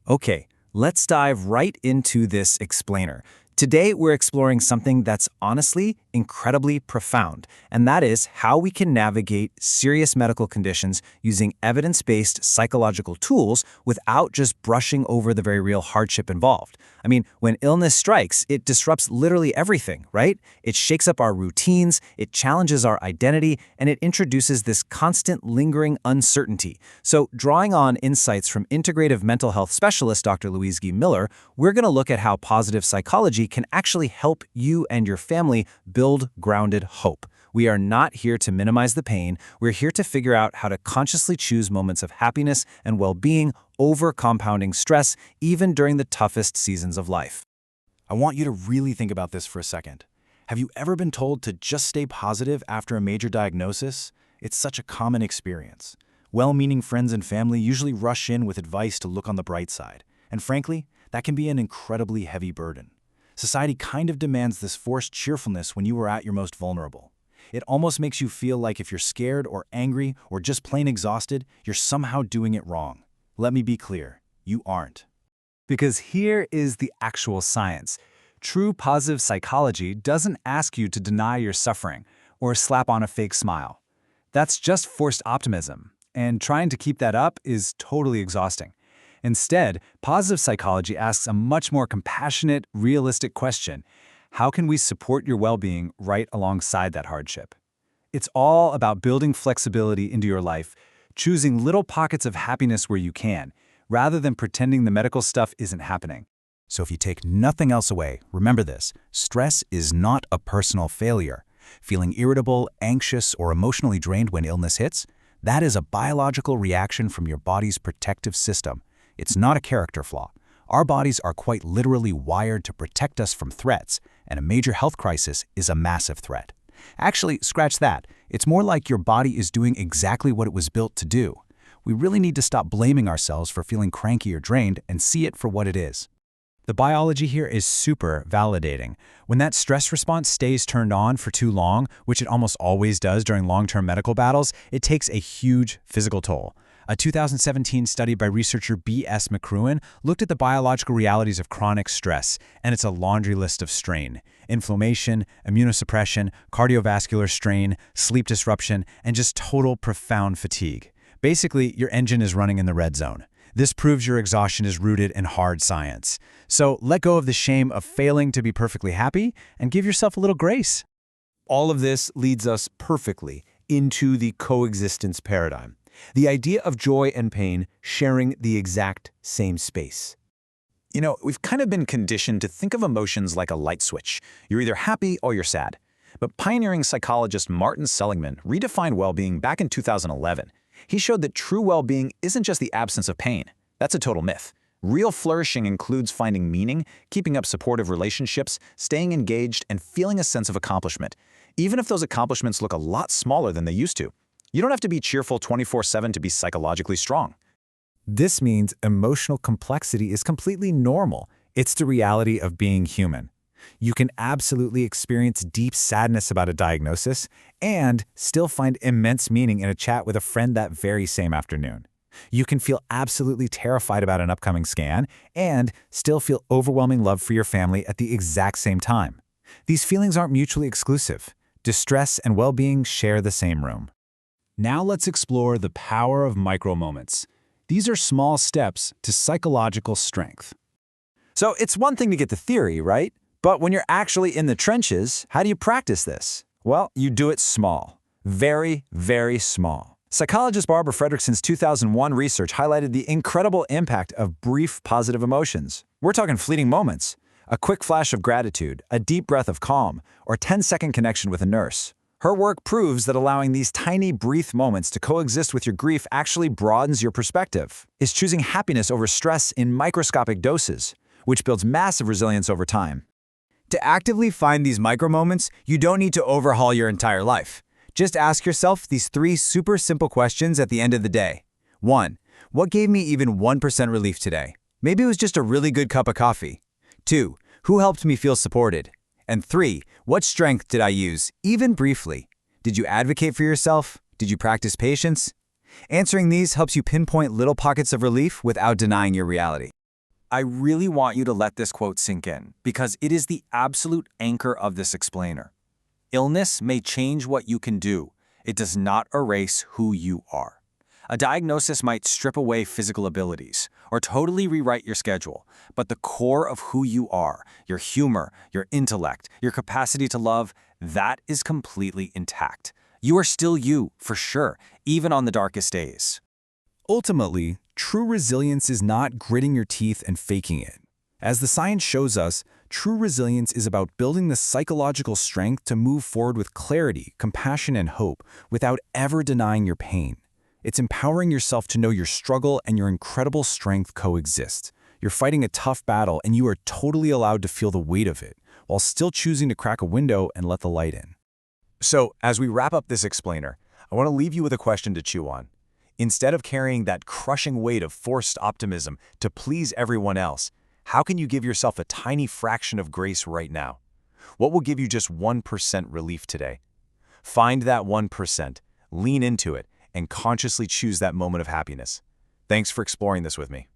Okay, let's dive right into this explainer. Today, we're exploring something that's honestly incredibly profound, and that is how we can navigate serious medical conditions using evidence-based psychological tools without just brushing over the very real hardship involved. I mean, when illness strikes, it disrupts literally everything, right? It shakes up our routines, it challenges our identity, and it introduces this constant lingering uncertainty. So, drawing on insights from integrative mental health specialist Dr. Louise G. Miller, we're going to look at how positive psychology can actually help you and your family build grounded hope. We are not here to minimize the pain. We're here to figure out how to consciously choose moments of happiness and well-being over compounding stress, even during the toughest seasons of life. I want you to really think about this for a second. Have you ever been told to just stay positive after a major diagnosis? It's such a common experience. Well-meaning friends and family usually rush in with advice to look on the bright side. And frankly, that can be an incredibly heavy burden. Society kind of demands this forced cheerfulness when you are at your most vulnerable. It almost makes you feel like if you're scared or angry or just plain exhausted, you're somehow doing it wrong. Let me be clear, you aren't. Because here is the actual science. True positive psychology doesn't ask you to deny your suffering or slap on a fake smile. That's just forced optimism, and trying to keep that up is totally exhausting. Instead, positive psychology asks a much more compassionate, realistic question. How can we support your well-being right alongside that hardship? It's all about building flexibility into your life, choosing little pockets of happiness where you can, rather than pretending the medical stuff isn't happening. So if you take nothing else away, remember this: stress is not a personal failure. Feeling irritable, anxious, or emotionally drained when illness hits, that is a biological reaction from your body's protective system. It's not a character flaw. Our bodies are quite literally wired to protect us from threats, and a major health crisis is a massive threat. Actually, scratch that. It's more like your body is doing exactly what it was built to do. We really need to stop blaming ourselves for feeling cranky or drained and see it for what it is. The biology here is super validating. When that stress response stays turned on for too long, which it almost always does during long-term medical battles, it takes a huge physical toll. A 2017 study by researcher B.S. McCruan looked at the biological realities of chronic stress, and it's a laundry list of strain: inflammation, immunosuppression, cardiovascular strain, sleep disruption, and just total profound fatigue. Basically, your engine is running in the red zone. This proves your exhaustion is rooted in hard science. So let go of the shame of failing to be perfectly happy and give yourself a little grace. All of this leads us perfectly into the coexistence paradigm. The idea of joy and pain sharing the exact same space. You know, we've kind of been conditioned to think of emotions like a light switch. You're either happy or you're sad. But pioneering psychologist Martin Seligman redefined well-being back in 2011. He showed that true well-being isn't just the absence of pain. That's a total myth. Real flourishing includes finding meaning, keeping up supportive relationships, staying engaged, and feeling a sense of accomplishment, even if those accomplishments look a lot smaller than they used to. You don't have to be cheerful 24/7 to be psychologically strong. This means emotional complexity is completely normal. It's the reality of being human. You can absolutely experience deep sadness about a diagnosis and still find immense meaning in a chat with a friend that very same afternoon. You can feel absolutely terrified about an upcoming scan and still feel overwhelming love for your family at the exact same time. These feelings aren't mutually exclusive. Distress and well-being share the same room. Now let's explore the power of micro-moments. These are small steps to psychological strength. So it's one thing to get the theory, right? But when you're actually in the trenches, how do you practice this? Well, you do it small. Very, very small. Psychologist Barbara Fredrickson's 2001 research highlighted the incredible impact of brief positive emotions. We're talking fleeting moments. A quick flash of gratitude, a deep breath of calm, or 10-second connection with a nurse. Her work proves that allowing these tiny, brief moments to coexist with your grief actually broadens your perspective. It's choosing happiness over stress in microscopic doses, which builds massive resilience over time. To actively find these micro-moments, you don't need to overhaul your entire life. Just ask yourself these 3 super simple questions at the end of the day. 1. What gave me even 1% relief today? Maybe it was just a really good cup of coffee. 2. Who helped me feel supported? And 3. What strength did I use, even briefly? Did you advocate for yourself? Did you practice patience? Answering these helps you pinpoint little pockets of relief without denying your reality. I really want you to let this quote sink in, because it is the absolute anchor of this explainer. Illness may change what you can do. It does not erase who you are. A diagnosis might strip away physical abilities or totally rewrite your schedule, but the core of who you are, your humor, your intellect, your capacity to love, that is completely intact. You are still you, for sure, even on the darkest days. Ultimately, true resilience is not gritting your teeth and faking it. As the science shows us, true resilience is about building the psychological strength to move forward with clarity, compassion, and hope without ever denying your pain. It's empowering yourself to know your struggle and your incredible strength coexist. You're fighting a tough battle and you are totally allowed to feel the weight of it, while still choosing to crack a window and let the light in. So, as we wrap up this explainer, I want to leave you with a question to chew on. Instead of carrying that crushing weight of forced optimism to please everyone else, how can you give yourself a tiny fraction of grace right now? What will give you just 1% relief today? Find that 1%, lean into it, and consciously choose that moment of happiness. Thanks for exploring this with me.